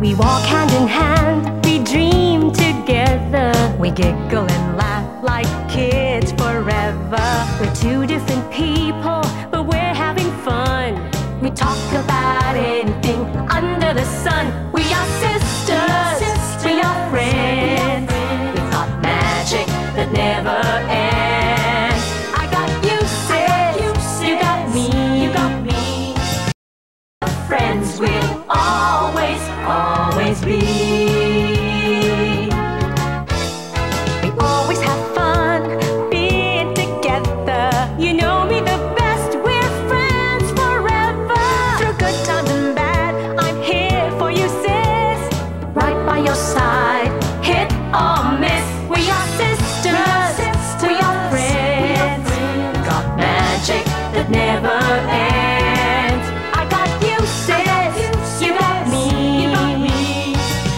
We walk hand in hand, we dream together. We giggle and laugh like kids forever. We're two different people, but we're having fun. We talk about anything under the sun. We are sisters, we are friends. We've got magic that never ends. I got you, sis, you got me, you got me. Friends will always, always be. We always have fun being together. You know me the best, we're friends forever. Through good times and bad, I'm here for you, sis. Right by your side, hit or miss. We are sisters, we are friends. Got magic that never ends. I got you, sis, you got me.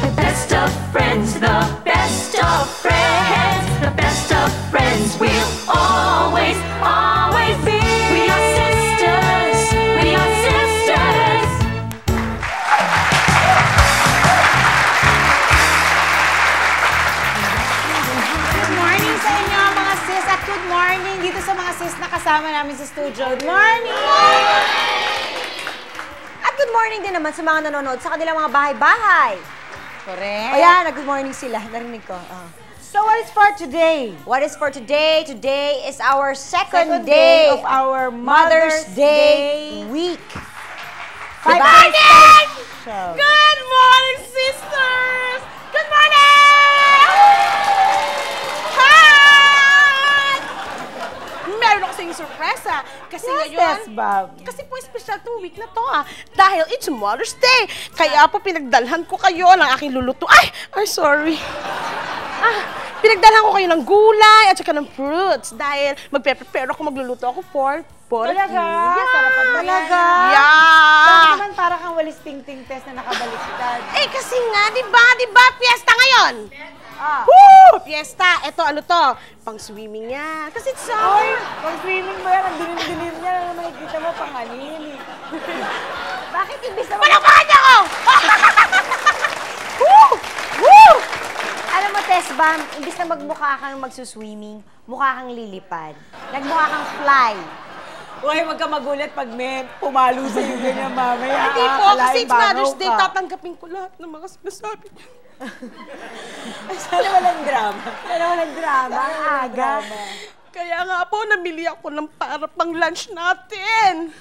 The best of friends, the best of friends. The best of friends will always, always be. We are sisters, we are sisters. Good morning sa inyo mga sis at good morning dito sa mga sis na kasama namin sa studio. Good morning! At good morning din naman sa mga nanonood sa kanilang mga bahay-bahay. Correct. O yan, good morning sila. Narinig ko. So what is for today? What is for today? Today is our second day of our Mother's Day week. Good Diba? morning! Show. Good morning, sisters! Good morning! Hi! Meron ako sa inyong sorpresa. Kasi ngayon, Yes, Bob. kasi po special to week na to dahil it's Mother's Day. Kaya po pinagdalhan ko kayo ng aking luluto. Ay, sorry. Pinagdalhan ko kayo ng gulay at saka ng fruits dahil magpe-prepare ako, magluluto ako for Talaga? you. Yeah. Sarapan mo yan. Talaga? Yeah. Bakit naman para kang walis ting-ting test na nakabaliktad? Kasi nga, di ba, fiesta ngayon? Ah. Fiesta. Ito, ano to? Pang swimming yan. Kasi it's summer. Pag swimming mo yan, ang dilim-dilim niya, na makikita mo panganin. Bakit imbis na Palakpakan niyo ako! Alam mo, Tess Bam, imbis na magmukha kang magsuswimming, mukha kang lilipad. Nagmukha kang fly. Uy, wag ka magulat pag may pumalo sa'yo ganyan mamaya. Hindi po, kasi it's Mother's Day, tatanggapin ko lahat ng mga sinasabi niyo. Sana walang drama. Sana walang drama, ang aga. Kaya nga po, namili ako ng para pang lunch natin.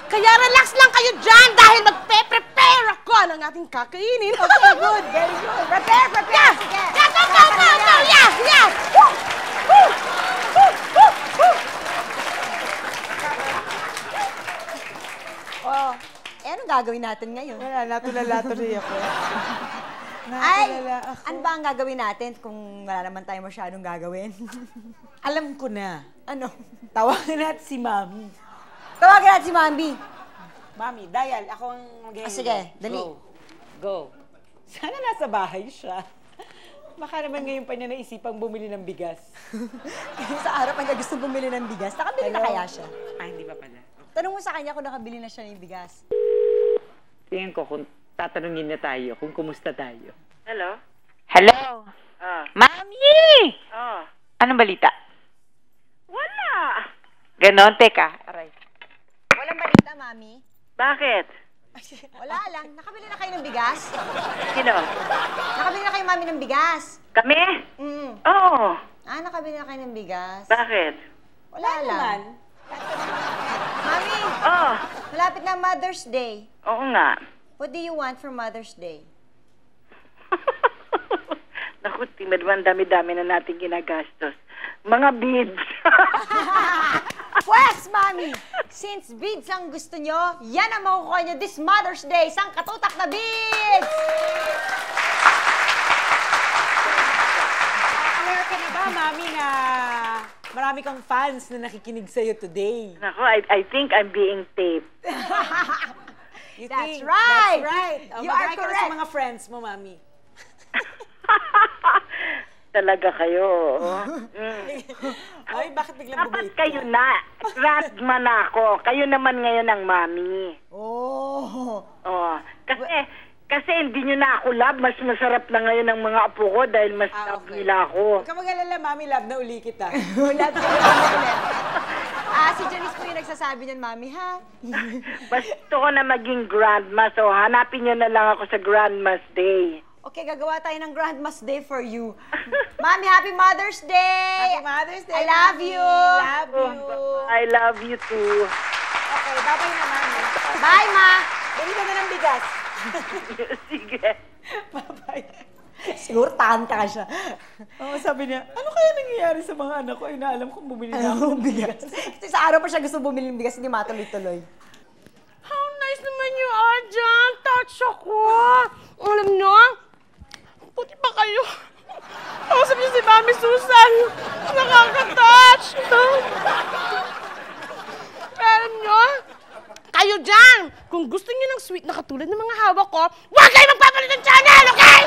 Kaya relax lang kayo dyan dahil magpe-prepare ako ng ating kakainin. Okay, good, very good. Prepare! Sige. Yeah, go! Yeah! Woo! Woo! Woo! Woo! Woo! Oh, anong gagawin natin ngayon? Wala, natulala tuloy ako. Ay, Natulala ako. ano ba ang gagawin natin kung wala naman tayo masyadong gagawin? Alam ko na. Ano? Tawagan natin si Mami. Tawagan natin si Mami. Mami, dial. Ako ang mag-hello. Sige, dali. Go. Sana nasa bahay siya. Baka naman ngayon pa niya naisipang bumili ng bigas. Sa araw pa niya gusto bumili ng bigas. Nakabili na kaya siya? Hindi ba pala? Tanong mo sa kanya kung nakabili na siya ng bigas. Tingin ko kung tatanungin na tayo kung kumusta tayo. Hello? Hello? Mami! Anong balita? Wala! Ganon, teka. Aray. Walang balita, Mami. Bakit? Wala lang. Nakabili na kayo ng bigas? Sino? Nakabili na kayo, Mami, ng bigas? Kami? Mm. Oo. Nakabili na kayo ng bigas? Bakit? Wala lang. Mami, malapit na Mother's Day. Oo nga. What do you want for Mother's Day? Naku, tingnan mo, ang dami-dami na natin ginagastos. Mga beads. Pwes, Mami! Since beads ang gusto nyo, yan ang makukuha nyo this Mother's Day, isang katutak na beads! Aware ka na ba, Mami, na marami kang fans na nakikinig sa'yo today? Naku, I think I'm being taped. That's right! That's right. You are Mag-hi ka na correct. sa mga friends mo, Mami. Talaga kayo. Ay, bakit biglang Dapat bubait ka? kayo na. Rasma na ako. Kayo naman ngayon ang mami. Oh! Oh, kasi Kasi hindi nyo na ako love. Mas masarap na ngayon ang mga apo ko dahil mas love okay. nila ako. Huwag ka mag-alala, Mami, love na uli kita. Love ka ulit. Si Janice po yung nagsasabi niyan, Mami, ha? Gusto ko na maging grandma. So, hanapin nyo na lang ako sa Grandma's Day. Okay, gagawa tayo ng Grandma's Day for you. Mami, Happy Mother's Day! Happy Mother's Day, I love Mami. you! Love you! I love you too. Okay, babay na, Mami. Bye, Ma! Bili ka na ng bigas. Sige. Bye-bye. Siguro tanta ka siya. Oo, sabi niya, ano kaya nangyayari sa mga anak ko? Inaalam kong bumili na ako ng bigas. Kasi sa araw pa siya gusto bumili ng bigas, hindi matuloy-tuloy. How nice naman you are, John. Touch ako. Alam nyo, puti pa kayo. Kausap niyo si Mami Susan. Nakaka-touch. Alam nyo, kayo dyan, kung gusto niyo ng sweet na katulad ng mga hawak ko, huwag kayo magpapalit ng channel, okay?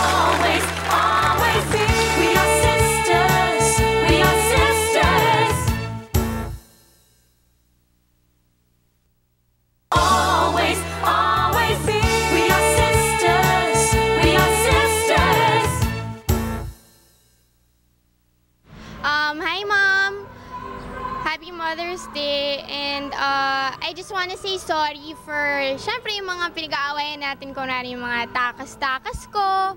Always, always be. We are sisters. We are sisters. Always, always be. We are sisters. We are sisters. Hi, Mom. Happy Mother's Day. And I just want to say sorry for, syempre, yung mga pinag-aawayan natin, kunwari yung mga takas-takas ko.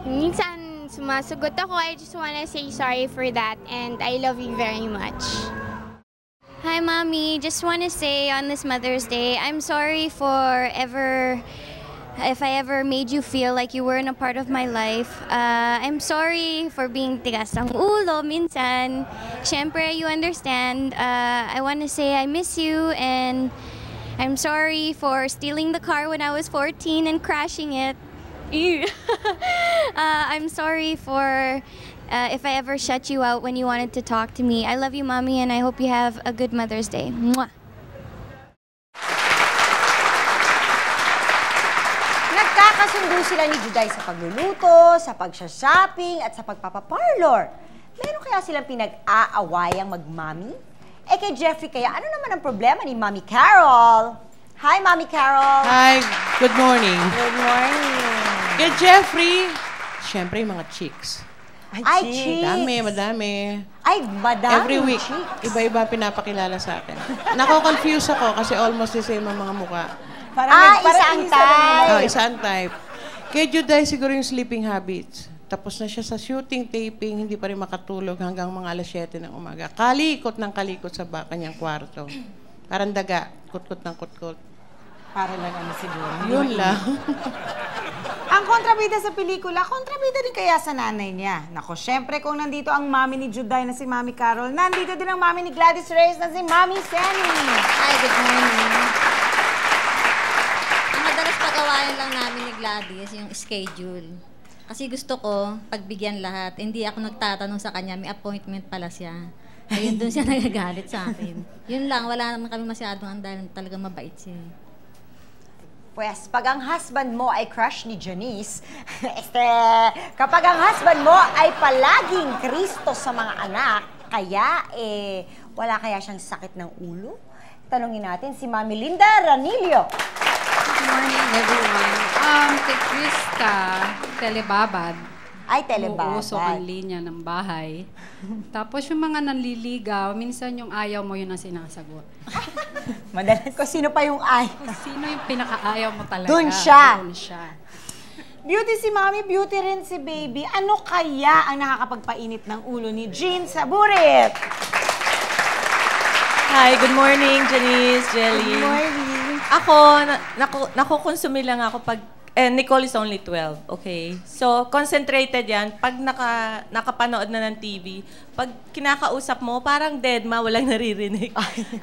Minsan, sumasagot ako. I just want to say sorry for that. And I love you very much. Hi, Mommy. Just want to say on this Mother's Day, I'm sorry if I ever made you feel like you weren't a part of my life. I'm sorry for being tigas ang ulo minsan. Siyempre, you understand. I want to say I miss you and I'm sorry for stealing the car when I was 14 and crashing it. Ew. I'm sorry for if I ever shut you out when you wanted to talk to me. I love you, Mommy, and I hope you have a good Mother's Day. Mwah. Nagkakasundo sila ni Juday sa pagluluto, sa pagsha-shopping, at sa pagpapaparlor. Meron kaya silang pinag-aawayang mag-mommy? Eh kay Jeffrey kaya, ano naman ang problema ni Mommy Carol? Hi, Mommy Carol! Hi, good morning. Good morning! Kay Jeffrey, syempre yung mga chicks. Ay, chicks! Madami. Ay, madami Every week, chicks. iba-iba pinapakilala sa akin. Nako-confuse ako kasi almost the same ang mga mukha. Isa ang type. Isa ang type. Kay Juday siguro yung sleeping habits. Tapos na siya sa shooting, taping, hindi pa rin makatulog hanggang mga alas 7 ng umaga. Kalikot ng kalikot sa kanyang kwarto. Parang daga, kutkot ng kutkot. Para lang ano siguro. Yun lang. Ang kontrabida sa pelikula, kontrabida din kaya sa nanay niya. Nako, syempre kung nandito ang mami ni Juday na si Mami Carol, nandito din ang mami ni Gladys Reyes na si Mami Senny. Hi, good morning. Ang madalas pagawain lang namin ni Gladys, yung schedule. Kasi gusto ko, pagbigyan lahat, hindi ako nagtatanong sa kanya, may appointment pala siya. Ayun, doon siya nagagalit sa akin. Yun lang, wala naman kami masyadong dahil talagang mabait siya. Pwes, pag ang husband mo ay crush ni Janice, kapag ang husband mo ay palaging Kristo sa mga anak, kaya, wala kaya siyang sakit ng ulo? Tanungin natin si Mami Linda Ranillo. Good morning, everyone. Kay Krista, telebabad. Ay, telebabad. Uuso ang linya ng bahay. Tapos yung mga nanliligaw, minsan yung ayaw mo yun ang sinasagot. Madalas. Kung sino pa yung ay. Sino yung pinakaayaw mo talaga? Doon siya. Doon siya. Beauty si Mami, beauty rin si Baby. Ano kaya ang nakakapagpainit ng ulo ni Jean Saburit? Hi, good morning, Janice, Jelly. Good morning. Ako, nakukonsume lang ako pag, Nicole is only 12, okay? So, concentrated yan. Pag nakapanood na ng TV, pag kinakausap mo, parang dead ma, walang naririnig.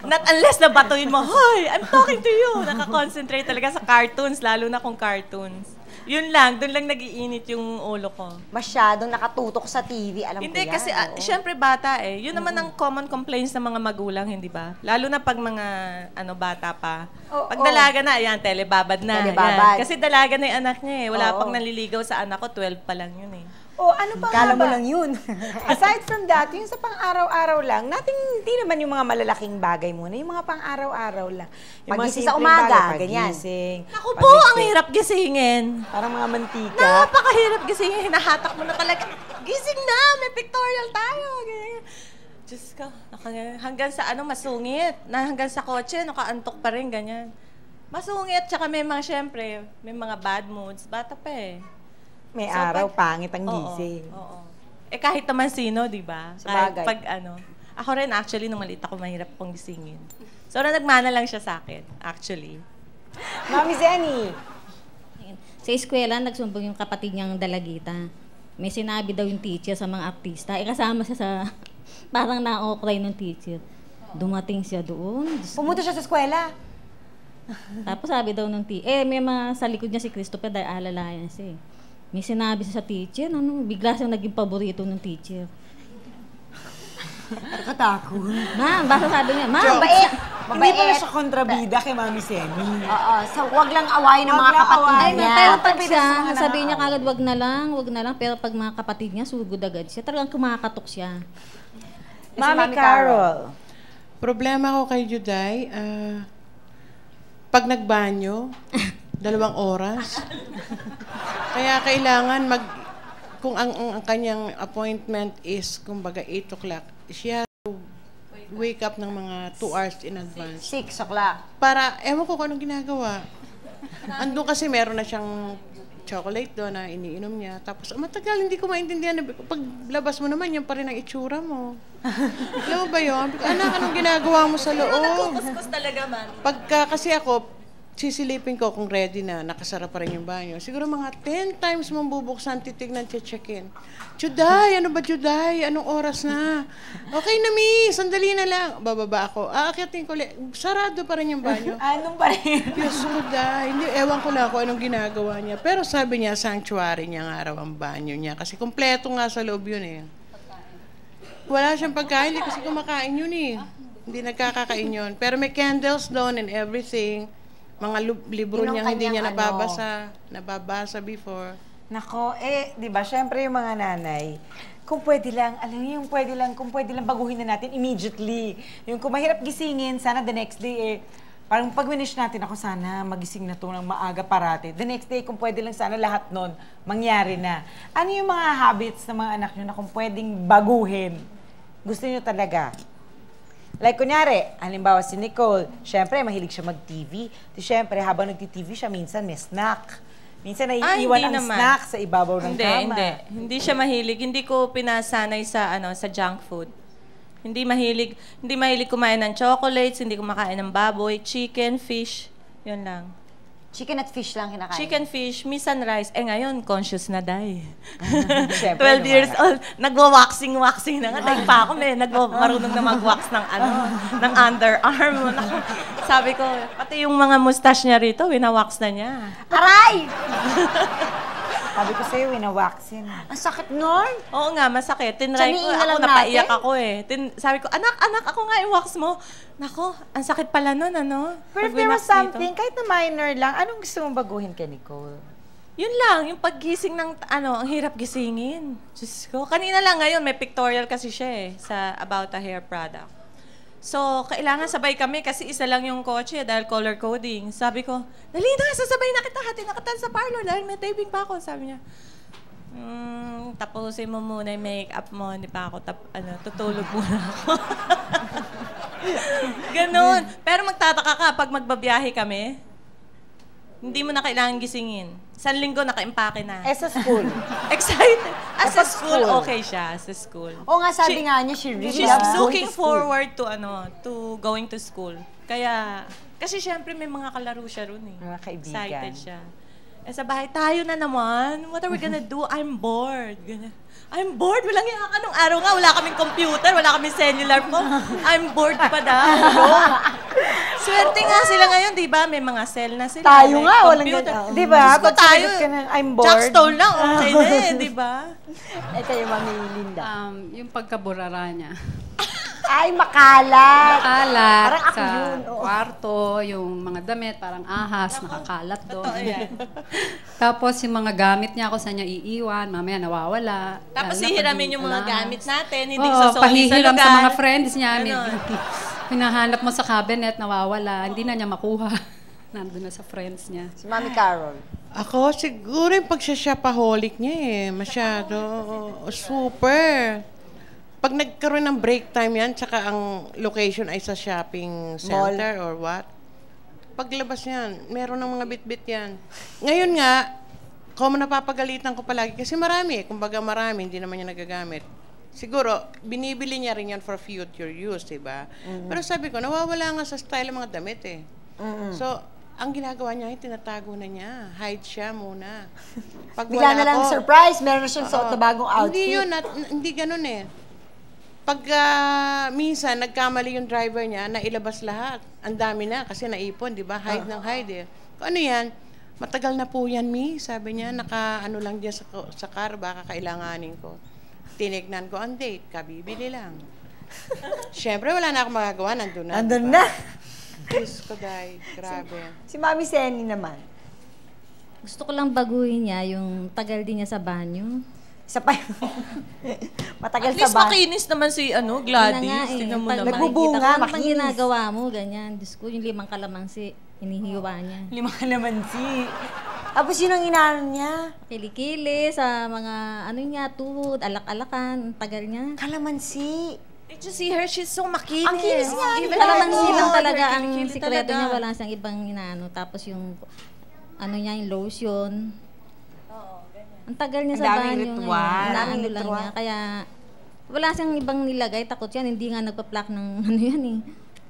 Not unless nabatuin mo, Hoy, I'm talking to you. Nakakonsentrate talaga sa cartoons, lalo na kung cartoons. Yun lang, doon lang nag-iinit yung ulo ko. Masyadong nakatutok sa TV, alam Hindi, ko yan. kasi syempre bata eh. Yun naman ang common complaints ng mga magulang, hindi ba? Lalo na pag mga bata pa. Pag dalaga na, ayan, telebabad na. Telebabad. Ayan. Kasi dalaga na yung anak niya eh. Wala pang nanliligaw sa anak ko, 12 pa lang yun eh. O ano pa Kala nga mo ba? lang yun. Aside from that, yung sa pang-araw-araw lang, hindi naman yung mga malalaking bagay muna, yung mga pang-araw-araw lang. Yung Paggising mga sa simpleng umaga, bagay, ganyan. paggising, Naku po, ang hirap gisingin. Parang mga mantika. Napakahirap gisingin. Hinahatak mo na talaga. Gising na! May pictorial tayo. Ganyan. Diyos ko. Hanggang sa masungit. Hanggang sa kotse, nakaantok pa rin, ganyan. Masungit, tsaka may mga, syempre, may mga bad moods. Bata pa eh. May araw, pangit ang gising. Oo. Eh kahit naman sino, di ba? Sabagay. Kahit ako rin actually, nung maliit ako, mahirap pong gisingin. So, nagmana lang siya sa akin, actually. Mami Zenny. Sa eskwela, nagsumbong yung kapatid niyang dalagita. May sinabi daw yung teacher sa mga artista. Kasama siya sa, parang na-okray ng teacher. Dumating siya doon. Pumunta siya sa eskwela. Tapos sabi daw ng teacher, may mga sa likod niya si Christopher dahil alalayan siya eh. May sinabi siya sa teacher, bigla siyang naging paborito ng teacher. Katakot. Ma'am, basta sabi niya, ma'am, Mabait. Hindi pala siya kontrabida kay Mami Zenny. Oo, so wag lang awayin ng mga kapatid niya. Pero pag siya, sabihin niya kagad, wag na lang. Pero pag mga kapatid niya, sugod agad siya. Talagang kumakatok siya. Mami Carol. Problema ko kay Juday, pag nagbanyo, 2 oras. Kaya kailangan kung ang kanyang appointment is, kumbaga, 8 o'clock, siya wake up ng mga 2 hours in advance. 6 o'clock. Para, ewan ko kung anong ginagawa. Andun kasi meron na siyang chocolate doon na iniinom niya. Tapos, matagal, hindi ko maintindihan. Pag labas mo naman, yan pa rin ang itsura mo. Alam mo ba yun? Anak, anong ginagawa mo sa loob? Nagkukuskus talaga, man. Pagka kasi ako, sisilipin ko kung ready na, nakasara pa rin yung banyo. Siguro mga 10 times mong bubuksan, titignan, check-in. Juday, ano ba Juday? Anong oras na? Okay na, miss. Sandali na lang. Bababa ako. Aakyatin ko ulit. Sarado pa rin yung banyo. Anong pa rin? Diyos ko, Day. Hindi, ewan ko lang kung anong ginagawa niya. Pero sabi niya, sanctuary niya nga raw ang banyo niya. Kasi kompleto nga sa loob yun eh. Wala siyang pagkain. Hindi kasi kumakain yun eh. Hindi nagkakakain yun. Pero may candles doon and everything. Mga libro niyang hindi niya nababasa before. Nako, di ba, syempre yung mga nanay, kung pwede lang, alam niyo, kung pwede lang baguhin na natin immediately. Yung kung mahirap gisingin, sana the next day, parang pag-winish natin, ako sana magising na to ng maaga parati. The next day, kung pwede lang sana lahat nun, mangyari na. Ano yung mga habits ng mga anak niyo na kung pwedeng baguhin? Gusto niyo talaga? Like, kunyari, halimbawa si Nicole, syempre, mahilig siya mag-TV. Syempre, habang nagti-TV siya, minsan may snack. Minsan naiiwan ang snack sa ibabaw ng kama. Hindi siya mahilig. Hindi ko pinasanay sa junk food. Hindi mahilig kumain ng chocolates, hindi kumakain ng baboy, chicken, fish. Yun lang. Chicken at fish lang kinakain. Chicken, fish, minsan rice. Ngayon, conscious na dahil. Siyempre, 12 years old, nagwa-waxing na nga. Dahil pa ako, marunong na mag-wax ng underarm. Sabi ko, pati yung mga mustache niya rito, wina-wax na niya. Aray! Sabi ko sa'yo, wina-waxin. Ang sakit nun. Oo nga, masakit. Tinry ko, ako napaiyak ako eh. Sabi ko, anak, ako nga i-wax mo. Nako, ang sakit pala nun, ano? Pero if there was something, kahit na minor lang, anong gusto mong baguhin kay Nicole? Yun lang, yung paggising ng, ang hirap gisingin. Diyos ko. Kanina lang ngayon, may pictorial kasi siya eh, about a hair product. So, kailangan sabay kami kasi isa lang yung kotse dahil color coding. Sabi ko, dali na, sasabay na kita, hati na kita sa parlor dahil may taping pa ako. Sabi niya, tapusin mo muna yung makeup mo, hindi pa ako, tutulog muna ako. Ganon. Pero magtataka ka, pag magbabiyahe kami, hindi mo na kailangan gisingin. 1 linggo, naka-impake na. Sa school. Excited. Sa school, okay siya. Sa school. Oo nga, sabi nga niya, she really She's loves looking going to school. forward to going to school. Kaya, kasi syempre may mga kalaro siya ron eh. Mga kaibigan. Excited siya. Sa bahay, tayo na naman. What are we gonna do? I'm bored. I'm bored. Walang yan. Anong araw nga, wala kaming computer, wala kaming cellular phone. I'm bored pa daw. Swerte nga sila ngayon, di ba? May mga cell na sila. Tayo nga, walang computer. ganyan. Di ba? Pag tayo, I'm bored. Jackstone lang, okay na eh, di ba? Kayo, Mami Linda. Yung pagkaburara niya. Ay, makalat. Makalat Parang ako sa yun. Oo. kwarto, yung mga damit, parang ahas, nakakalat doon. Tapos yung mga gamit niya, kung saan niya iiwan, mamaya nawawala. Tapos Lalo na pag hihiramin yung mga ahas. gamit natin, hindi Oo, sa sa pahihiram lugar. sa mga friends niya. Ganon. Hinahanap mo sa cabinet, nawawala. Hindi na niya makuha. Nandun na sa friends niya. Si Mami Carol. Ako, siguro yung pagsashopaholic niya Masyado. Super. Pag nagkaroon ng break time yan, tsaka ang location ay sa shopping center or what, paglabas yan, meron ng mga bit-bit yan. Ngayon nga, kung napapagalitan ko palagi, kasi marami kumbaga marami, hindi naman niya nagagamit. Siguro, binibili niya rin yan for future use, diba? Pero sabi ko, nawawala nga sa style ng mga damit So, ang ginagawa niya, tinatago na niya. Hide siya muna. Pag Bigla na lang surprise, meron na siyang suot na bagong outfit. Hindi yun, hindi ganun Pag minsan, nagkamali yung driver niya, nailabas lahat. Ang dami na, kasi naipon, di ba? Hide ng hide Kung ano yan, matagal na po yan, sabi niya, naka-ano lang diyan sa car, baka kailanganin ko. Tinignan ko ang date, kabibili lang. Siyempre, wala na akong magagawa, nandun na. Andun na. Diyos ko, Day. Grabe. Si Mami Senny naman. Gusto ko lang baguhin niya yung tagal din niya sa banyo. Isa pa matagal At least sa makinis naman si Gladys. Tingnan mo naman. Nagbubunga, Ano makinis. ginagawa mo, ganyan. Diyos ko, yung 5 kalamansi, inihiwa niya. 5 kalamansi. Tapos yun ang inaano niya. Kilikili sa mga, ano niya, tuhod, alak-alakan, ang tagal niya. Kalamansi. Did you see her? She's so makinis. Ang kinis niya. Even Kalamansi lang talaga ang Kilikili sikreto talaga. niya, wala siyang ibang inaano. Tapos yung, ano niya, yung lotion. Ang tagal niya Ang sa daming banyo ritual. ngayon. Ang daming Ano lang ritual. niya. Kaya wala siyang ibang nilagay. Takot yan. Hindi nga nagpa-pluck ng ano yan eh.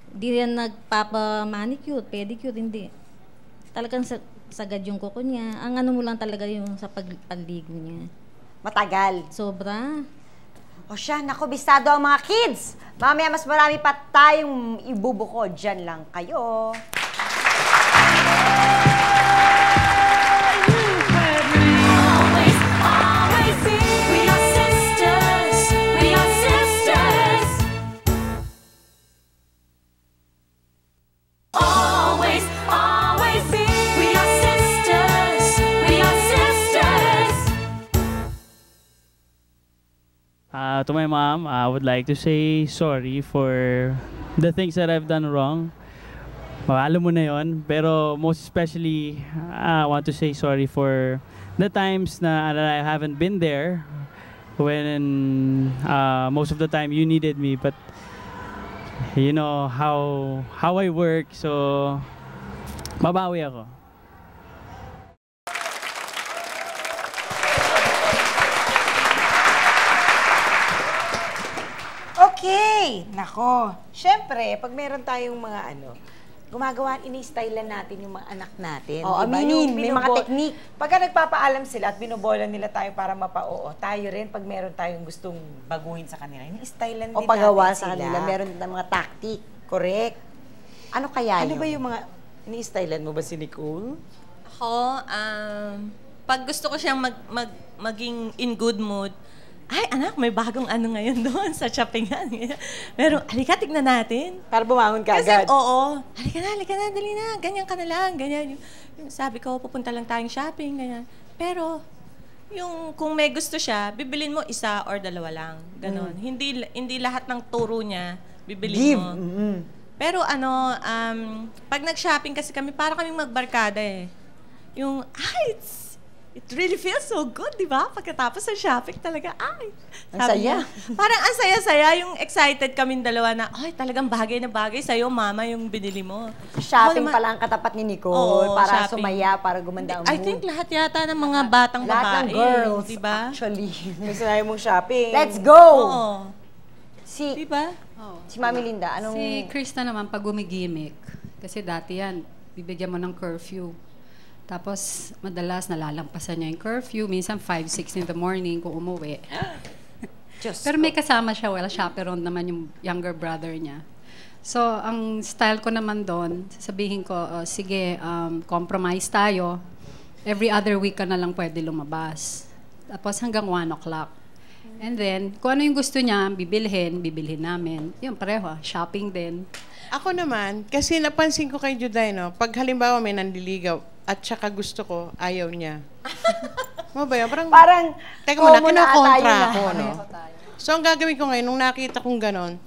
Hindi yan nagpapa-manicure, pedicure, hindi. Talagang sagad yung kuko niya. Ang ano mo lang talaga yung sa pagligo niya. Matagal. Sobra. O siya, naku, bisado ang mga kids. Mamaya mas marami pa tayong ibubuko. Diyan lang kayo. To my mom, I would like to say sorry for the things that I've done wrong. Alam mo na yon, pero most especially, I want to say sorry for the times that I haven't been there when most of the time you needed me, but you know how I work, so babawi ako. Okay! Nako. Siyempre, pag meron tayong mga gumagawa, ini-stylean natin yung mga anak natin. Oo, diba? aminin, Yung may mga technique. Pagka nagpapaalam sila at binobola nila tayo para mapa-oo, tayo rin, pag meron tayong gustong baguhin sa kanila, ini-stylean O din pagawa natin sa sila. kanila, meron din mga tactic. Correct. Ano kaya Ano yun? ba yung mga, ini-stylean mo ba si Nicole? Ako, pag gusto ko siyang maging in good mood, ay, anak, may bagong ano ngayon doon sa shoppingan. Pero, halika, tignan natin. Para bumangon ka Kasi, agad. oo. Halika na, dali na. Ganyan ka na lang, ganyan. Yung sabi ko, pupunta lang tayong shopping, ganyan. Pero, yung kung may gusto siya, bibilin mo 1 or 2 lang. Ganon. Hindi lahat ng turo niya, bibilin Give. mo. Pero pag nag-shopping kasi kami, para kaming magbarkada Yung, it really feels so good, di ba? Pagkatapos ng shopping talaga, Ang sabi saya. niya, parang ang saya-saya, yung excited kaming dalawa na, talagang bagay na bagay sa'yo, mama, yung binili mo. Shopping Ako naman- pala ang katapat ni Nicole Oo, para shopping. sumaya, para gumanda ang mood. I think lahat yata ng mga batang Lahat ng babae. girls, di ba? actually. Gusto na mong shopping. Let's go! Oo. Si, Di ba? si Mami Linda, anong... Si Krista naman, pag gumigimik, kasi dati yan, bibigyan mo ng curfew. Tapos, madalas nalalampasan niya yung curfew. Minsan, 5, 6 in the morning kung umuwi. Pero may kasama siya, chaperone naman yung younger brother niya. So, ang style ko naman doon, sasabihin ko, sige, compromise tayo. Every other week ka na lang pwede lumabas. Tapos hanggang 1 o'clock. And then, kung ano yung gusto niya, bibilhin namin. Yun, pareho. Shopping din. Ako naman, kasi napansin ko kay Juday, no, pag halimbawa may nandiligaw at saka gusto ko, ayaw niya. Mo ba yun? Parang teka muna, kinokontra ako, no? So, ang gagawin ko ngayon, nung nakita kong ganon,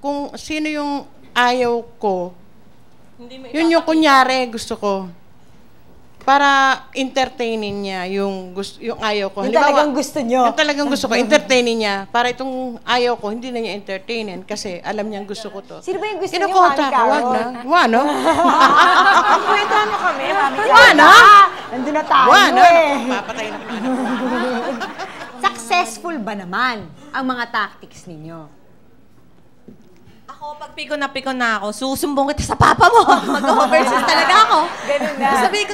kung sino yung ayaw ko, yun yung kunyari gusto ko. Para entertainin niya yung ayaw ko. Yung talagang gusto nyo. Yung talagang gusto ko, entertainin niya. Para itong ayaw ko, hindi na niya entertainin kasi alam niyang gusto ko to. Sino ba yung gusto niyo, Kinokontra Mami ko, Carol? wag na. Wag, no? Kwentahan mo kami, Mami Carol. Wag, no? Nandun na tayo, Wag, no? eh. Papatay na ko. Successful ba naman ang mga tactics ninyo? Ako, pag pikon na ako, susumbong kita sa papa mo. Mag-overseas talaga ako. Ganun na. Sabihin ko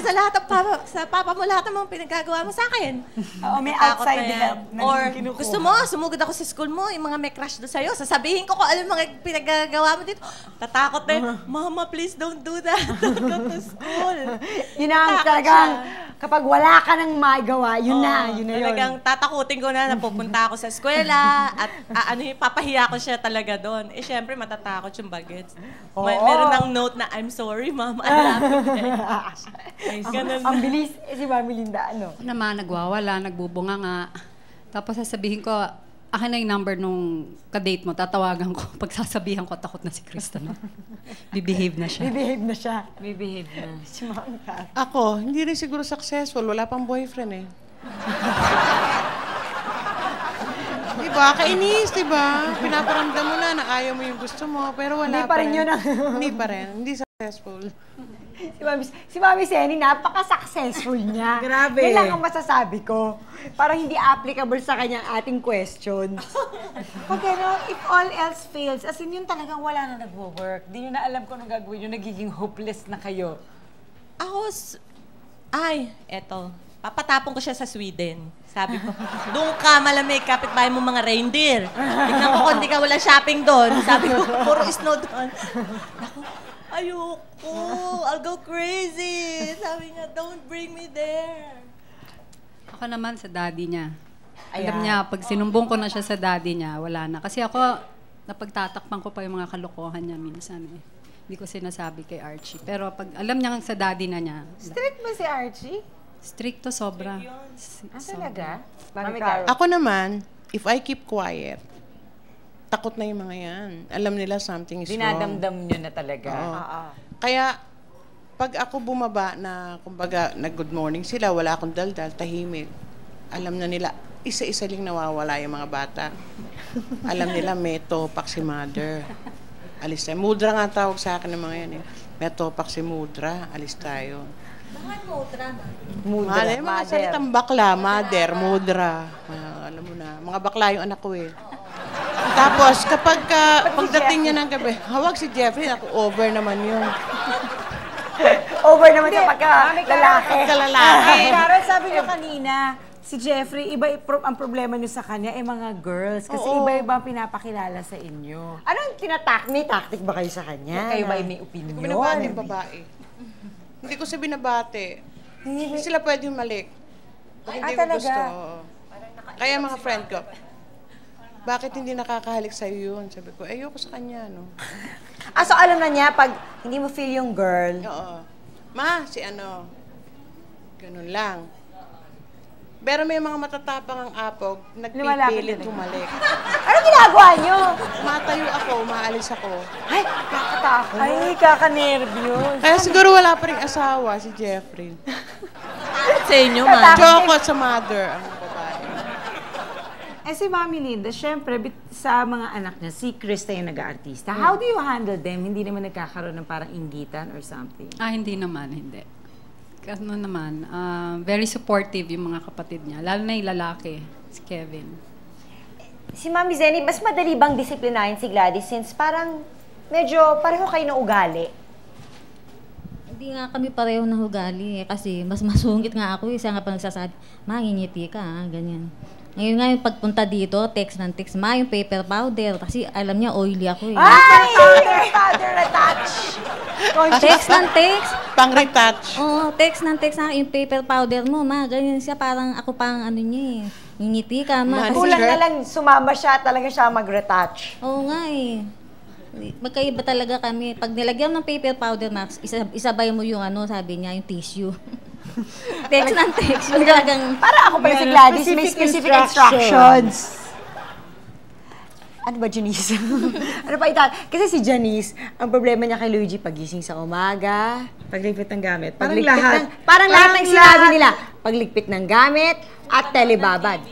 sa papa mo lahat ng mga pinagagawa mo sa akin. Oo, may Takot outside na yan. help na Or kinukuha. gusto mo, sumugod ako sa school mo, yung mga may crush doon sa'yo, sasabihin ko kung ano yung mga pinagagawa mo dito. Tatakot na yun, Mama, please don't do that. Don't go to school. Yun ang talagang, kapag wala ka nang magawa, yun na yun. Talagang tatakutin ko na pupunta ako sa eskwela at papahiya ko siya talaga doon. Eh, syempre, matatakot yung bagets. Meron ng note na, I'm sorry, Mom. I love you. Ganun Ang bilis, si Mami Linda, ano? Ako naman, nagwawala, nagbubunga nga. Tapos sasabihin ko, akin na yung number nung kadate mo, tatawagan ko. Pagsasabihan ko, takot na si Krista na. Bibehave na siya. Bibehave na siya. Bibehave na. Si Mami Carol. Ako, hindi rin siguro successful. Wala pang boyfriend eh. Diba? Kainis, diba? Pinaparamdam mo na ayaw mo yung gusto mo, pero wala Hindi pa rin yun Hindi pa rin. Hindi successful. Si Mami Seni, napaka-successful niya. Grabe. Yan lang ang masasabi ko. Parang hindi applicable sa kanyang ating questions. Pag ano, if all else fails, as in yun talagang wala na nagwo-work. Di nyo na alam kung anong gagawin nyo, nagiging hopeless na kayo. Ako, eto. Papatapon ko siya sa Sweden. Sabi ko, doon ka malamig, kapitbahay mo mga reindeer. Tignan ko kung di ka wala shopping doon. Sabi ko, puro snow doon. Ako, ayoko, I'll go crazy. Sabi niya, don't bring me there. Ako naman sa daddy niya. Ayan. Alam niya, pag sinumbong ko na siya sa daddy niya, wala na. Kasi ako, napagtatakpan ko pa yung mga kalokohan niya minsan eh. Hindi ko sinasabi kay Archie. Pero pag alam niya sa daddy na niya, Strict ba si Archie? stricto sobra. Talaga? Mami Carol. Ako naman, if I keep quiet, takot na yung mga yan. Alam nila something is wrong. Dinadamdam nyo na talaga. Oo. Kaya, pag ako bumaba na, kumbaga, nag-good morning sila, wala akong daldal, tahimik. Alam na nila, isa-isa lang nawawala yung mga bata. Alam nila, may topak si mother. Alis tayo. Mudra nga tawag sa akin ng mga yan eh. May topak si Mudra, alis tayo. Bakit Mudra? Mudra, mga salitang bakla, mother, Mudra. Alam mo na, mga bakla yung anak ko eh. Tapos, kapag pagdating niya ng gabi, hawag si Jeffrey, ako over naman yun. Over naman sa pagka-lalaki. Pagka-lalaki. Carol, sabi niyo kanina, si Jeffrey, iba ang problema niyo sa kanya, mga girls. Kasi iba-iba ang pinapakilala sa inyo. Anong tactic ba kayo sa kanya? Kayo ba may opinion? Hindi ko binabati yung babae. Hindi ko siya binabati. Hindi sila pwede humalik. Hindi ko gusto. Kaya mga friend ko, bakit hindi nakakahalik sa'yo yun? Sabi ko, ayoko sa kanya, no? So alam na niya, pag hindi mo feel yung girl. Oo. Ma, si ano, ganun lang. Pero may mga matatapang ang apog, nagpipilit humalik. Ano ginagawa niyo? Matayo ako, maalis ako. Ay, nakakatakot. Ay, kakanervyos. Kaya siguro wala pa rin asawa si Jeffrey. Sa inyo, man. Choco at sa mother ang babae. Si Mami Linda, syempre, sa mga anak niya, si Krista yung nag-aartista. How do you handle them? Hindi naman nagkakaroon ng parang inggitan or something? Hindi naman, hindi. Ano naman, very supportive yung mga kapatid niya. Lalo na yung lalaki, si Kevin. Si Mami Zenny, mas madali bang disiplinahin si Gladys since parang medyo pareho kayo na ugali? Hindi nga kami pareho ng ugali eh, kasi mas masungit nga ako. Isa nga pa nagsasabi, mangingiti ka, ganyan. Ngayon nga yung pagpunta dito, text ng text, yung paper powder. Kasi alam niya, oily ako eh. Ay! Paper powder na touch! Text ng text. Pang-retouch. Oo, text ng text yung paper powder mo, ganyan siya. Parang ako pang ano niya eh. ngingiti ka, ma. Kulang na lang sumama siya, talaga siya mag-retouch. Oo nga eh. Magkaiba talaga kami. Pag nilagyan ng paper powder, Max, isabay mo yung ano, sabi niya, yung tissue. Text ng text. Yung talagang... Para ako pala si Gladys, may specific instructions. Ano ba, Janice? Ano pa Kasi si Janice, ang problema niya kay Luigi, pagising sa umaga, Pagligpit ng gamit. Parang pagligpit lahat. parang lahat ng sinabi nila. Pagligpit ng gamit at telebabad.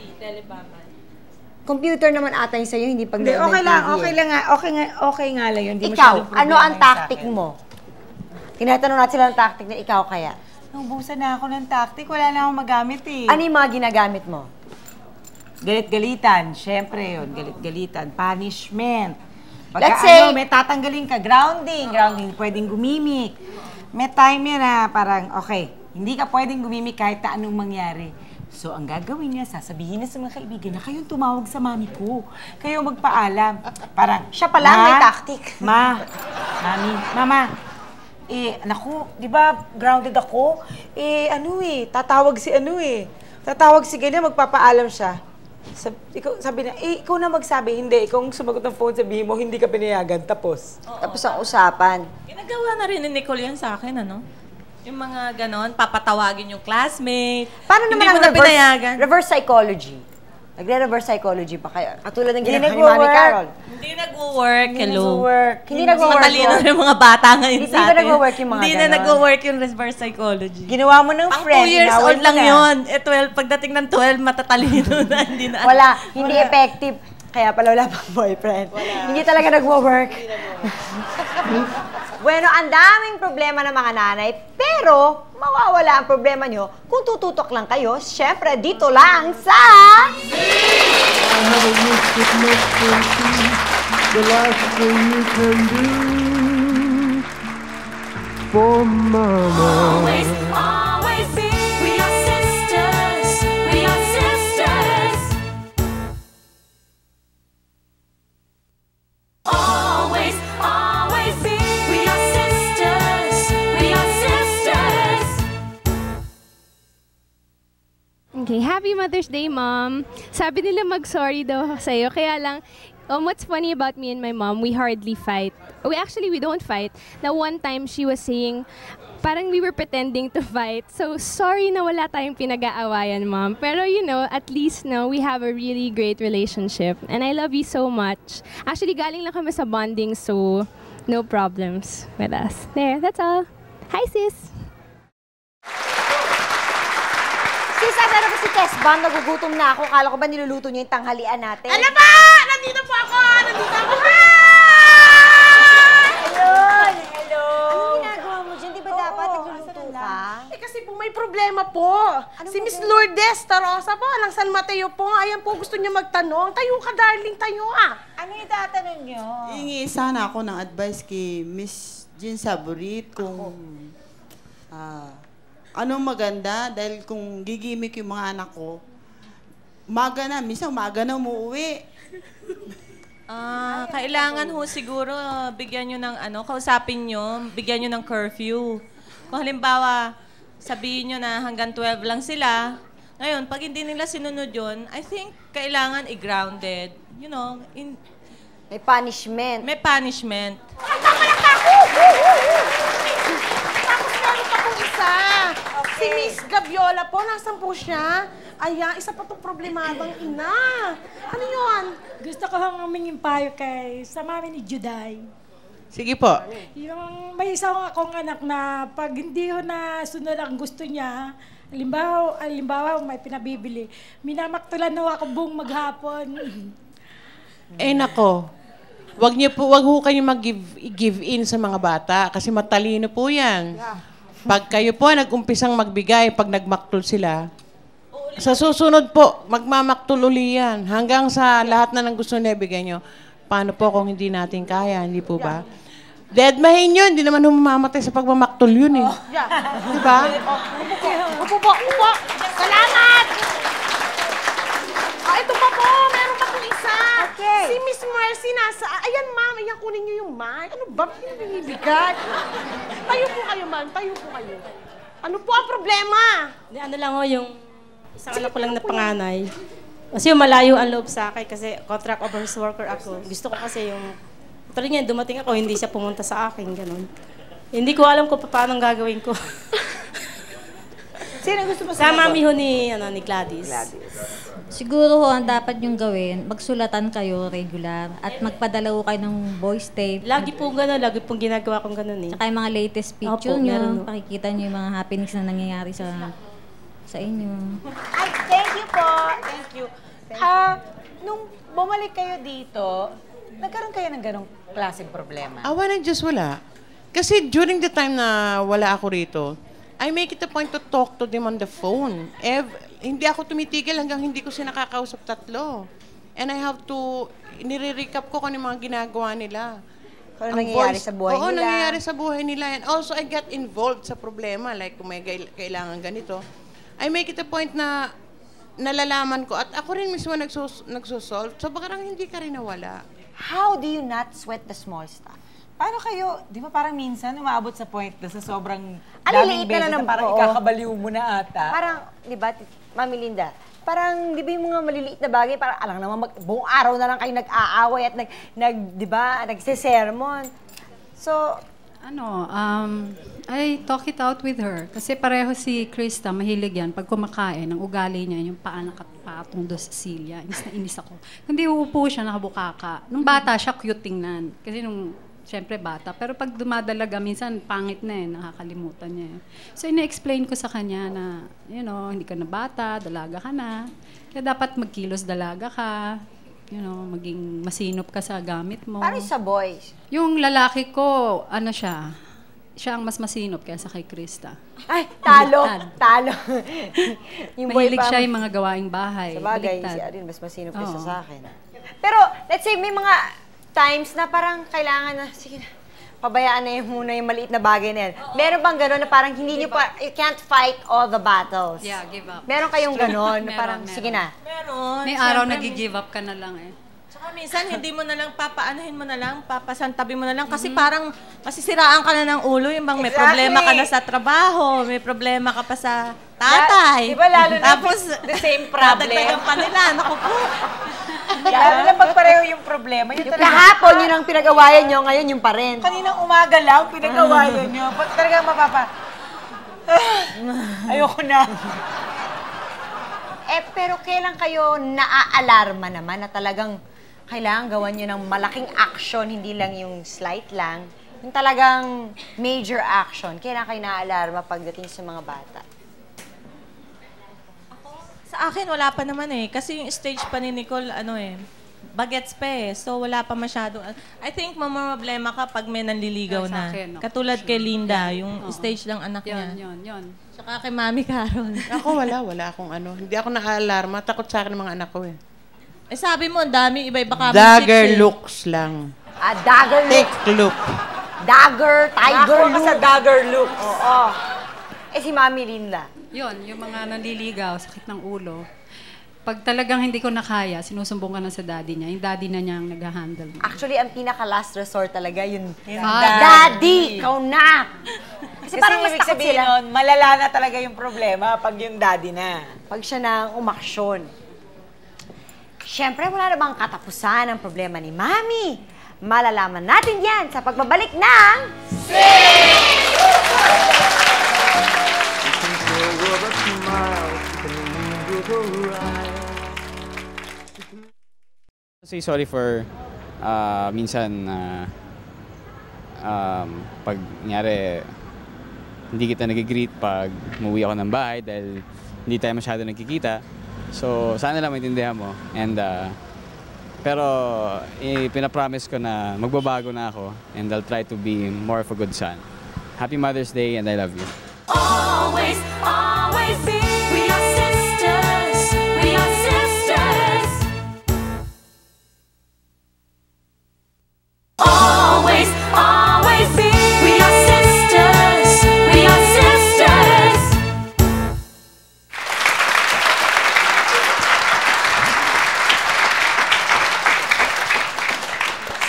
Computer naman ata yung sa'yo, hindi pag Hindi, ng TV. okay nga lang yun. Hindi Ikaw, masyadong problema ano ang yun sa tactic akin. mo? Tinatanong natin sila ng tactic na ikaw kaya. Naubusan na ako ng tactic, wala na akong magamit eh. Ano yung mga ginagamit mo? Galit-galitan, syempre yun, galit-galitan. Punishment. Let's say- may tatanggalin ka, grounding, pwedeng gumimik. May time yan na parang, okay, hindi ka pwedeng gumimik kahit na anong mangyari. So, ang gagawin niya, sasabihin niya sa mga kaibigan na kayong tumawag sa mami ko. Kayo magpaalam. Parang, Siya pala may tactic. Mama, naku, di ba grounded ako? Tatawag si ganyan, magpapaalam siya. Sabi na, ikaw na magsabi, hindi. Ikaw ang sumagot ng phone, sabihin mo, hindi ka pinayagan, tapos. Tapos ang usapan. Ginagawa na rin ni Nicole yan sa akin, ano? Yung mga ganon, papatawagin yung classmate. Paano naman Hindi ang mo na pinayagan. reverse psychology? Nagre-reverse psychology pa kayo? Katulad ng Hindi ginagawa ni Mami nagwo-work. Carol. Hindi nag-work. Hello. Hindi nagwo-work. Matalino na yung mga bata ngayon Hindi sa ba atin. nagwo-work yung mga Hindi na ganon? nag-work yung reverse psychology. Ginawa mo ng Pang friend. 2 years inaway old mo lang na. yun. 12, pagdating ng 12, matatalino na. Hindi na. Wala. Hindi effective. Kaya pala wala pang boyfriend. Hindi talaga nagwo-work. Bueno, ang daming problema ng mga nanay, pero mawawala ang problema nyo kung tututok lang kayo, syempre dito lang sa... I have a wish that makes something the last thing you can do for mama. Always, always be. We are sisters. We are sisters. Always, always be. We are sisters. We are sisters. Okay, happy Mother's Day, Mom. Sabi nila mag-sorry daw sa'yo, kaya lang, what's funny about me and my mom, we hardly fight. We don't fight. Na one time, she was saying, parang we were pretending to fight. So, sorry na wala tayong pinag-aawayan, Mom. Pero, at least, we have a really great relationship. And I love you so much. Actually, galing lang kami sa bonding, so no problems with us. There, that's all. Hi, sis! Sis, asa na ba si Kesbam? Nagugutom na ako. Kala ko ba niluluto niyo yung tanghalian natin? Ano ba? Nandito po ako! Nandito ako! Ayun! Hello! Anong ginagawa mo dyan? Di ba dapat nagluluto ka? Kasi po may problema po. Si Miss Lourdes Tarosa po, ng San Mateo po. Ayan po, gusto niya magtanong. Tayo ka, darling, tayo ah. Ano yung tatanong nyo? Hingi sana ako ng advice kay Miss Jean Saborit kung anong maganda dahil kung gigimik yung mga anak ko, minsan umaga na umuwi. Kailangan ho siguro bigyan nyo ng kausapin nyo, bigyan nyo ng curfew. Kung halimbawa, sabihin nyo na hanggang 12 lang sila, ngayon, pag hindi nila sinunod yun, I think kailangan i-grounded. May punishment. May punishment. Tapos meron pa pong isa. Si Miss Gabiola po, nasan po siya? Ayan, isa pa itong problemadang ina. Ano yun? Gusto ko hang humingin payo sa mami ni Juday. Sige po. Yung may isa akong anak na pag hindi ko na sunod ang gusto niya, halimbawa may pinabibili, minamaktulan na ako buong maghapon. Nako. Wag ho kayo mag-give in sa mga bata kasi matalino po yan. Pag kayo po nag-umpisang magbigay, pag nagmaktul sila, sa susunod po, magmamaktul uli yan. Hanggang sa lahat na ng gusto na ibigay nyo. Paano po kung hindi natin kaya, hindi po ba? Deadmahin yun, hindi naman humamatay sa pagmamaktul yun eh. Diba? Upo po. Salamat! Ito pa po, meron pa pong isa. Okay. Si Miss Mercy nasa... Ayan, ma'am. Ayan, kunin niyo yung mic. Ano ba? Pinabibigay. Tayo po kayo, ma'am. Tayo po kayo. Ano po ang problema? Ano lang yung isang anak ko lang na panganay. Kasi malayo ang loob sa akin kasi contract office worker ako. Gusto ko kasi yung, tuloy niya, dumating ako, hindi siya pumunta sa akin, ganun. Hindi ko alam kung paano gagawin ko. Sino gusto mo sa mami ho ni Gladys. Siguro ho, ang dapat yung gawin, magsulatan kayo regular at magpadala ho kayo ng voice tape. Lagi pong gano'n, lagi pong ginagawa kong gano'n eh. Tsaka yung mga latest picture Opo, meron nyo, ho. pakikita nyo yung mga happenings na nangyayari sa inyo. Ay, thank you po. Thank you. Nung bumalik kayo dito, nagkaroon kayo ng ganong klaseng problema? Awa ng Diyos, wala. Kasi during the time na wala ako rito, I make it a point to talk to them on the phone. Hindi ako tumitigil hanggang hindi ko siya nakakausap 3. And I have to, nire-recap ko kung ano yung mga ginagawa nila. Kung ano nangyayari sa buhay nila. Oo, nangyayari sa buhay nila. And also, I get involved sa problema. Like, kung may kailangan ganito. I make it a point na nalalaman ko. At ako rin mismo nagsosolve. So, baka hindi ka rin nawala. How do you not sweat the small stuff? Paano kayo, di ba parang minsan umabot sa point na sa sobrang Aliliit daming beses na na parang oo. ikakabaliw mo na ata? Parang, di ba, Mami Linda, parang, di ba yung mga maliliit na bagay, parang alang naman, buong araw na lang kayo nag-aaway at di ba, nagsisermon. So, I talk it out with her. Kasi pareho si Krista, mahilig yan. Pag kumakain, ang ugali niya, yung paa nakapatong doon sa silya. Inis na inis ako. Kundi uupo siya, nakabukaka. Nung bata siya, cute tingnan. Kasi siyempre bata. Pero pag dumadalaga, minsan pangit na nakakalimutan niya. So, ina-explain ko sa kanya na, hindi ka na bata, dalaga ka na. Kaya dapat magkilos dalaga ka. Maging masinop ka sa gamit mo. Paano sa boys? Yung lalaki ko, siya ang mas masinop kaysa kay Krista. Ay, talo. Yung mahilig siya yung mga gawaing bahay. Sa bagay, Baliktad. si Arin mas masinop kaysa sa akin. Pero, let's say, may mga times na parang kailangan na, sige na, pabayaan na muna yung maliit na bagay na yan. Meron bang gano'n na parang hindi nyo pa, you can't fight all the battles? Yeah, give up. Meron kayong gano'n na parang, Meron. sige na. Meron. May araw nag-give up ka na lang Tsaka minsan, hindi mo na lang papaanahin mo na lang, papasantabi mo na lang kasi parang masisiraan ka na ng ulo, yung bang may problema ka na sa trabaho, may problema ka pa sa tatay. Di ba lalo na Tapos, the same problem? dadagdagan pa nila, naku po. Lalo na pag pareho yung problema. Yung kahapon, yun ang pinag-awayan nyo, ngayon yung pa rin. Kaninang umaga lang, pinag-awayan nyo. Pag talagang ayoko na. Pero kailan kayo naaalarma naman na talagang kailangan gawan nyo ng malaking action, hindi lang yung slight lang, yung talagang major action. Kailan kayo naaalarma pagdating sa mga bata? Sa akin, wala pa naman kasi yung stage pa ni Nicole, bagets pa So, wala pa masyado. I think mamroblema ka pag may nanliligaw na. Akin, Katulad kay Linda, yung stage lang anak niya. Yun. Tsaka kay Mami Carol. Ako wala akong Hindi ako naka-alarma. Takot sa akin ng mga anak ko sabi mo, ang dami, iba-iba kami. Dagger looks lang. Dagger look. Thick look. Dagger, tiger Nakakuha ka look. sa dagger look. Oo. Si Mami Linda. Yun, yung mga nanliligaw, sakit ng ulo. Pag talagang hindi ko nakaya, sinusumbong ka na sa daddy niya. Yung daddy na niya ang nag-handle mo. Actually, ang pinaka-last resort talaga yun. Daddy! Ikaw na! Kasi parang mas ibig takot sabihin sila. nun, malala na talaga yung problema pag yung daddy na. Pag siya na umaksyon. Siyempre, wala na bang katapusan ang problema ni Mami? Malalaman natin yan sa pagbabalik ng... Say sorry for minsan pag nangyari hindi kita nag-greet pag umuwi ako ng bahay dahil hindi tayo masyado nagkikita. So sana lang maintindihan mo. And pero pinapromise ko na magbabago na ako and I'll try to be more of a good son. Happy Mother's Day and I love you. Always, always be. We are sisters. We are sisters. Always, always be. We are sisters. We are sisters.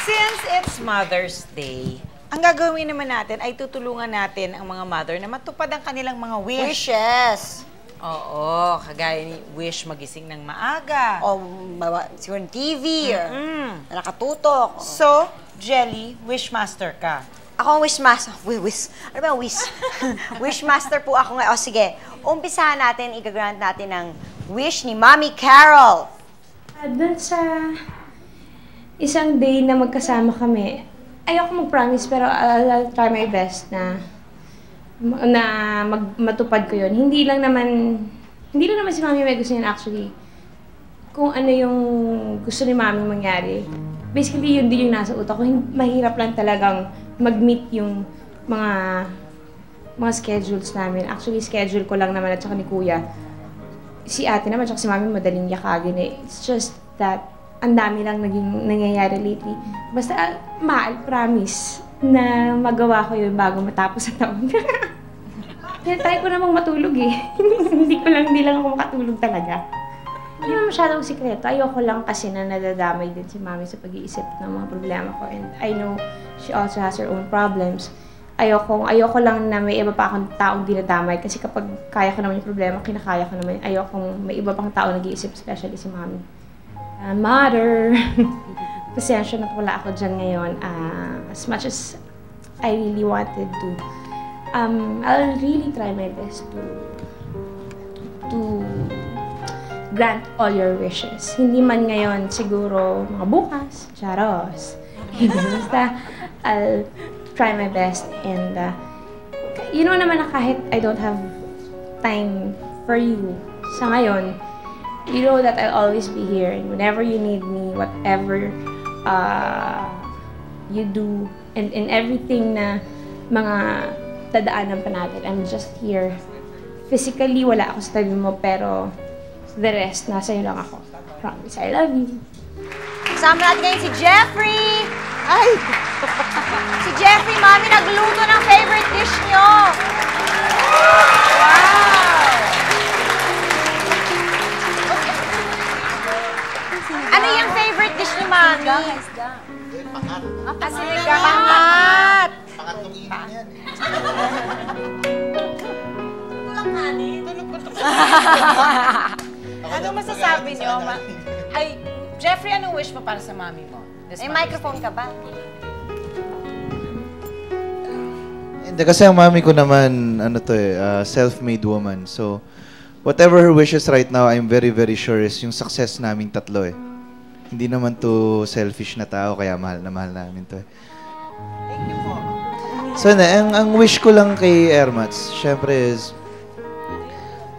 Since it's Mother's Day, ang gagawin naman natin ay tutulungan natin ang mga mother na matupad ang kanilang mga wish. Wishes. Oo, kagaya ni wish magising ng maaga. O siguro ng TV, or nakatutok. So, Jelly, wishmaster ka. Ako ang wishmaster. Ano ba wish? Wishmaster po ako ngayon. O sige, umpisahan natin, igagrant natin ng wish ni Mommy Carol. Doon sa isang day na magkasama kami, ayoko mag-promise pero I'll try my best na matupad ko yun. Hindi lang naman si Mami may gusto yun actually. Kung ano yung gusto ni Mami mangyari. Basically, yun din yung nasa utak ko. Mahirap lang talagang mag-meet yung mga schedules namin. Actually, schedule ko lang naman at saka ni Kuya. Si ate naman, tsaka si Mami madaling yakagin eh. It's just that ang dami lang nangyayari lately. Basta, promise na magawa ko yun bago matapos ang taon. Kaya try ko namang matulog eh. Hindi lang ako makatulog talaga. Hindi naman masyadong sikreto. Ayoko lang kasi na nadadamay din si Mami sa pag-iisip ng mga problema ko. And I know she also has her own problems. Ayoko lang na may iba pa akong taong dinadamay kasi kapag kaya ko naman yung problema, kinakaya ko naman. Ayokong may iba pang tao nag-iisip, especially si Mami. Mother, pasensya na wala ako dyan ngayon. As much as I really wanted to, I'll really try my best to grant all your wishes. Hindi man ngayon, siguro mga bukas, charos. Basta, I'll try my best and you know naman na kahit I don't have time for you sa ngayon, you know that I'll always be here and whenever you need me, whatever you do and in everything na mga tadaanan pa natin, I'm just here. Physically, wala ako sa tabi mo, pero the rest, nasa iyo lang ako. Promise, I love you. Kasama natin ngayon si Jeffrey! Ay! Si Jeffrey, Mami, nagluto ng favorite dish nyo! Wow! Ano yung favorite dish ni Mami? Kasi nagkakangat! Pangatlong inang yan eh. Walang kanin. Ano masasabi nyo? Ay, Jeffrey, anong wish mo para sa Mami mo? May microphone ka ba? Hindi, kasi ang mami ko naman, self-made woman. So, whatever her wishes right now, I'm very, very sure is yung success naming tatlo eh. Hindi naman to selfish na tao, kaya mahal na mahal namin to eh. Thank you po. So, ang wish ko lang kay Ermats, syempre is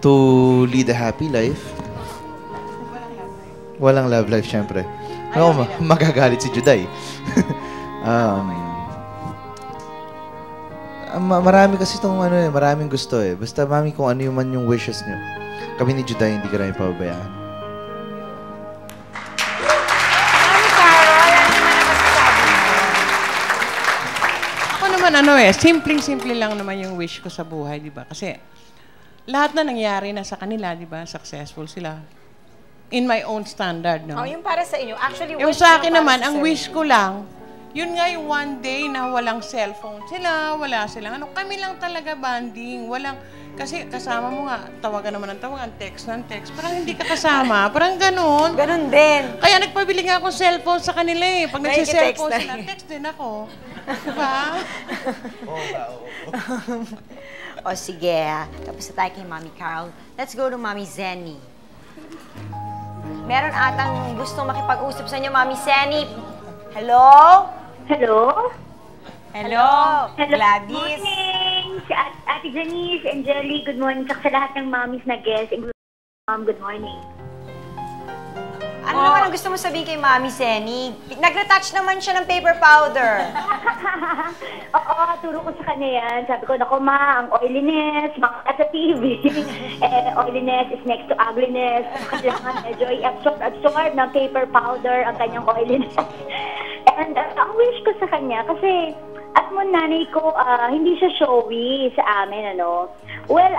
to lead a happy life. Walang love life, syempre. Ano, magagalit si Juday. Marami kasi itong maraming gusto eh. Basta mami, kung ano yung man yung wishes niyo. Kami ni Juday, hindi ka namin pababayaan. Mami Carol, ano naman ang masasabi mo? Ako naman simpleng-simple lang naman yung wish ko sa buhay, di ba? Kasi lahat na nangyari na sa kanila, di ba? Successful sila. In my own standard, no? Oh, yung para sa inyo. Actually, yung wish sa akin para naman, sa ang sarili. wish ko lang, yun nga yung one day na walang cellphone sila, wala silang kami lang talaga banding. Walang, kasi kasama mo nga, tawagan naman ng tawagan, text ng text. Parang hindi ka kasama, parang ganun. Ganun din. Kaya nagpabili nga akong cellphone sa kanila eh. Pag nagsi-cellphone Nakikitext sila, text din ako. Diba? O sige, tapos na tayo kay Mommy Carol. Let's go to Mommy Zenny. Meron atang gustong makipag-usap sa inyo, Mommy Zenny. Hello? Hello? Hello? Gladys? Good morning! Si Ate Janice and Jelly, good morning. Sa lahat ng mommies na guests, good morning. Ano naman ang gusto mo sabihin kay Mommy Zenny? Nag-retouch naman siya ng paper powder. Oo, turo ko sa kanya yan. Sabi ko, naku ma, ang oiliness, makaka sa TV. Oiliness is next to ugliness. Kailangan medyo i-absorb ng paper powder ang kanyang oiliness. And ang wish ko sa kanya, kasi at mo nanay ko, hindi siya showy sa amin, ano. Well,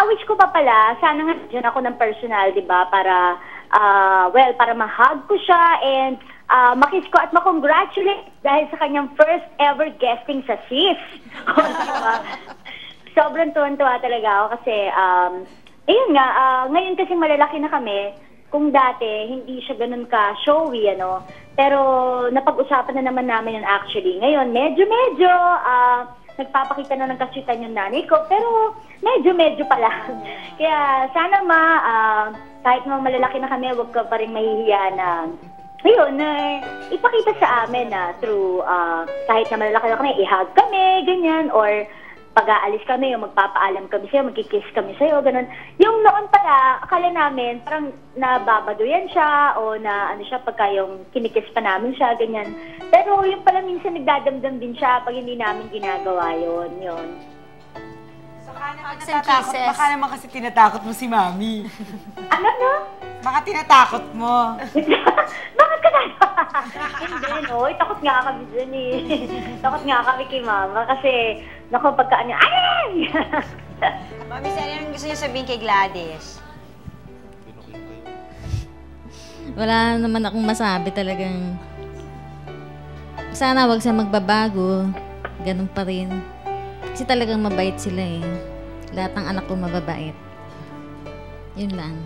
wish ko pa pala, sana nga dyan ako ng personal, di ba, para para ma-hug ko siya and makiss ko at ma-congratulate dahil sa kanyang first ever guesting sa SIS. Sobrang tuwan-tuwa talaga ako kasi Ayun nga, ngayon kasi malalaki na kami. Kung dati, hindi siya ganun ka-showy, ano. Pero napag-usapan na naman namin yun actually. Ngayon, medyo, nagpapakita na ng kaswitan yung nanay ko. Pero medyo pa lang. Kaya sana kahit na malalaki na kami, huwag ka pa rin mahihiya na ayun, ipakita sa amin na through kahit na malalaki na kami, i-hug kami, ganyan, or pag-aalis kami, o magpapaalam kami sa'yo, magkikiss kami sa'yo, ganun. Yung noon pala, akala namin, parang nababaduyan siya, o na ano siya, pagka yung kinikiss pa namin siya, ganyan. Pero yung pala minsan nagdadamdam din siya pag hindi namin ginagawa yun. Baka naman kasi tinatakot mo si Mami. Ano, no? Baka tinatakot mo. Bakit ka na? Hindi, no? Takot nga kami dyan eh. Takot nga kami kay Mama kasi, naku, pagka ano, ay! Mami, ano gusto niyo sabihin kay Gladys? Wala naman akong masabi talagang. Sana wag siya magbabago. Ganun pa rin. Kasi talagang mabait sila eh. Lahat ng anak ko mababait. Yun lang.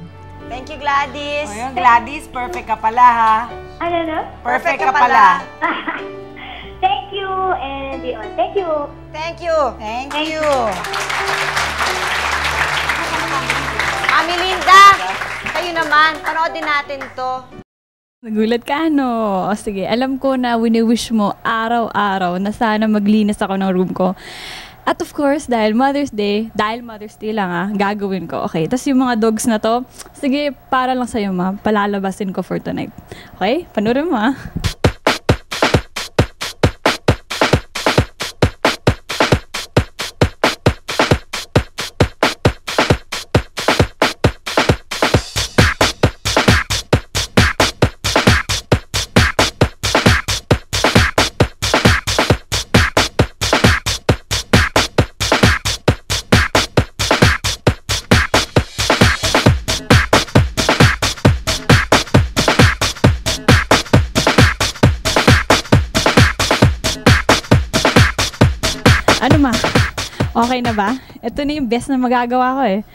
Thank you, Gladys. Ayun, Gladys, perfect ka pala, ha? Ano, no? Perfect ka pala. Thank you, and yun, thank you. Thank you. Thank you. Mami Linda, kayo naman, panoodin natin to. Nagulat ka, no? O sige, alam ko na wini-wish mo araw-araw na sana maglinis ako ng room ko. At of course, dahil Mother's Day lang gagawin ko. Okay, tapos yung mga dogs na to, sige, para lang sa'yo ma, palalabasin ko for tonight. Okay, panoorin mo Ano ma? Okay na ba? Ito na yung best na magagawa ko eh.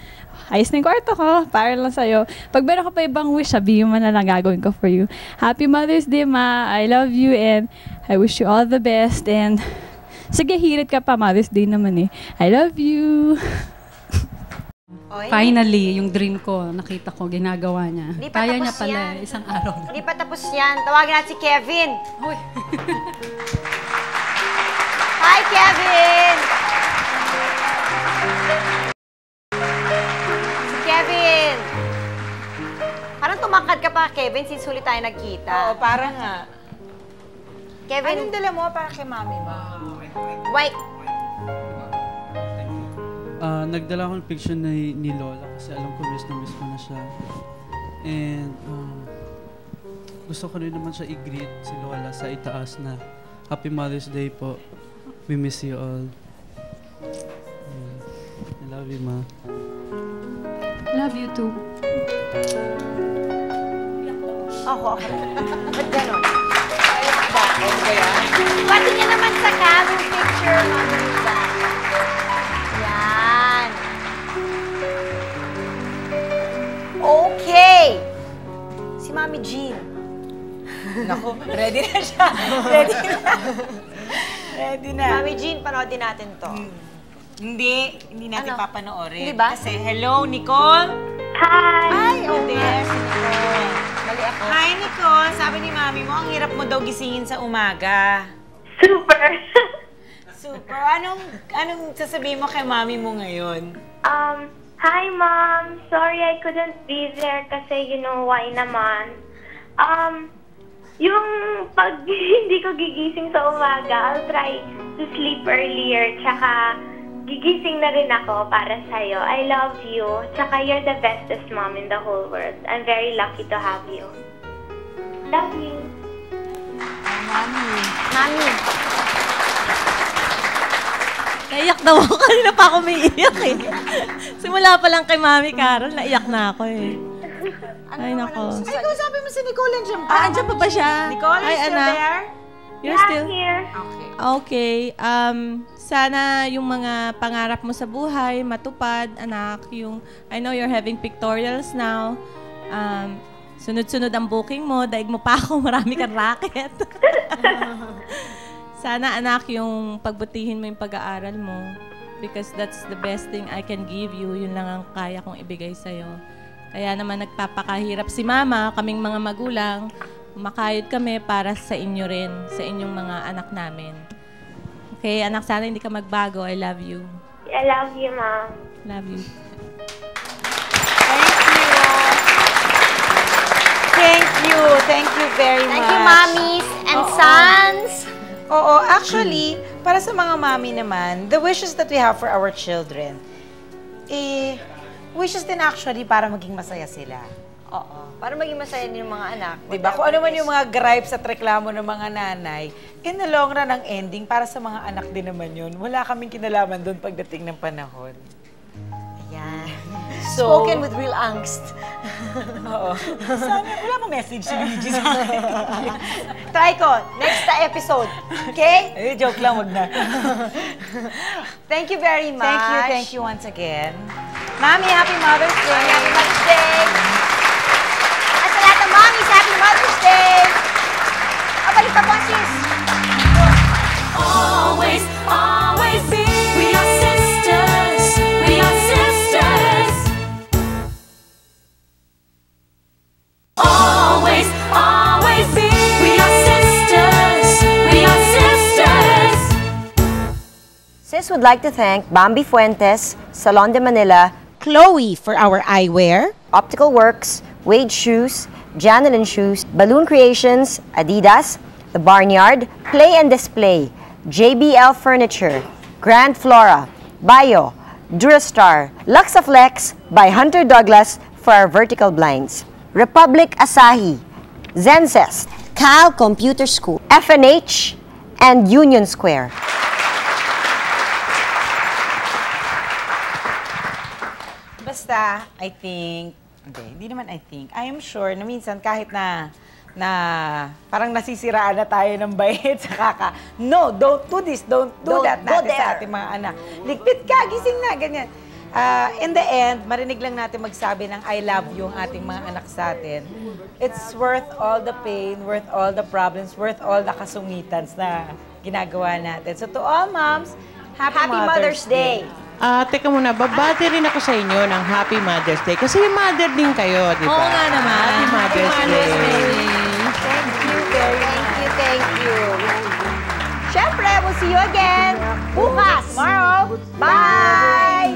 Ayos na yung kwarto ko, para lang sa'yo. Pag meron ka pa ibang wish, sabihin mo na lang gagawin ko for you. Happy Mother's Day, ma. I love you and I wish you all the best. And sige, hirit ka pa. Mother's Day naman eh. I love you. Finally, yung dream ko, nakita ko, ginagawa niya. Di pa Kaya tapos niya pala, yan. isang araw. Hindi pa tapos yan. Tawagin natin si Kevin. Hi, Kevin! Si Kevin! Parang tumakad ka pa, Kevin, since huli tayo nagkita. Oo, parang nga. Kevin, anong dala mo para kay Mami mo? Wait. Nagdala ko ng picture ni Lola kasi alam ko miss ko na siya. And gusto ko rin naman siya i-greet si Lola sa itaas na Happy Mother's Day po. We miss you all. I love you, Ma. Love you too. Ako. Ba't ganon? Pati niya naman sa cam yung picture, Mami Lisa. Yan. Okay. Si Mami Jean. Naku, ready na siya. Ready na. Ready na. Mami Jean, panoodin natin to. Hindi natin Ano? papanoorin. Hindi ba? Kasi, hello, Nicole? Hi! Ay, hindi. Si Nicole. Mali ako. Hi, Nicole. Sabi ni Mami mo, ang hirap mo daw gisingin sa umaga. Super! Super. Anong sasabihin mo kay Mami mo ngayon? Hi, Mom. Sorry I couldn't be there kasi you know why naman. Yung pag hindi ko gigising sa umaga, I'll try to sleep earlier. Tsaka, gigising na rin ako para sa'yo. I love you. Tsaka, you're the bestest mom in the whole world. I'm very lucky to have you. Love you. Mami. Mami. Naiyak daw ako. Kanina pa ako may iyak eh. Simula pa lang kay Mami Carol, naiyak na ako eh. Ay, nako. Ay, sabi mo si Nicole, nandiyan pa. Andiyan pa ba siya? Nicole, Ay, you still anak. there? You're Yeah, still... I'm here. Okay. Sana yung mga pangarap mo sa buhay, matupad, anak. I know you're having pictorials now. Sunod-sunod ang booking mo. Daig mo pa ako, marami kang racket. Sana, anak, yung pagbutihin mo yung pag-aaral mo. Because that's the best thing I can give you. Yun lang ang kaya kong ibigay sa'yo. Kaya naman nagpapakahirap si mama, kaming mga magulang. Makayod kami para sa inyo rin, sa inyong mga anak namin. Okay, anak, sana hindi ka magbago. I love you. I love you, Mom. Love you. Thank you. Thank you very much. Thank you, mommies and sons. Oo, actually, para sa mga mami naman, the wishes that we have for our children, wishes din actually para maging masaya sila. Oo. Para maging masaya din yung mga anak. Diba? Kung ano man yung mga gripes at reklamo ng mga nanay, in the long run, ang ending, para sa mga anak din naman yun. Wala kaming kinalaman doon pagdating ng panahon. Ayan. So, Spoken with real angst. Oo. Sana, wala mo message si Luigi sa akin. Try ko. Next na episode. Okay? Joke lang, wag na. Thank you very much. Thank you once again. Mami, Happy Mother's Day. Mami, Happy Mother's Day. At sa lahat ng mommies, Happy Mother's Day. Balik pa po, sis. Always, always be. We are sisters. We are sisters. Always, always be. We are sisters. We are sisters. Sis would like to thank Bambi Fuentes, Salon de Manila, Chloe for our eyewear, Optical Works, Wade Shoes, Janelin Shoes, Balloon Creations, Adidas, The Barnyard, Play and Display, JBL Furniture, Grand Flora, Bio, Durastar, Luxaflex by Hunter Douglas for our vertical blinds, Republic Asahi, Zencest, Cal Computer School, FNH, and Union Square. Basta, I think, hindi naman I think, I am sure na minsan kahit na parang nasisiraan na tayo ng bait sa no, don't do this, don't do that go natin sa there. ating mga anak. Ligpit ka, gising na, ganyan. In the end, marinig lang natin magsabi ng I love you ang ating mga anak sa atin. It's worth all the pain, worth all the problems, worth all the kasungitans na ginagawa natin. So to all moms, Happy Mother's Day. Teka muna, babati rin ako sa inyo ng Happy Mother's Day. Kasi mother din kayo, di ba? Oo nga naman. Happy Mother's Day. Thank you very much. Thank you. Siyempre, we'll see you again bukas. Tomorrow. Bye!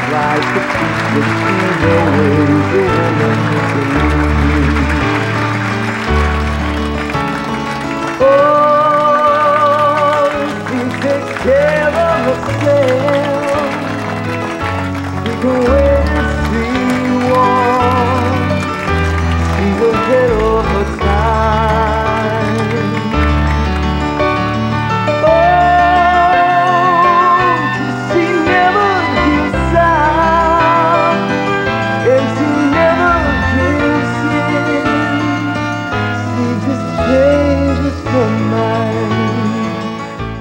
Like the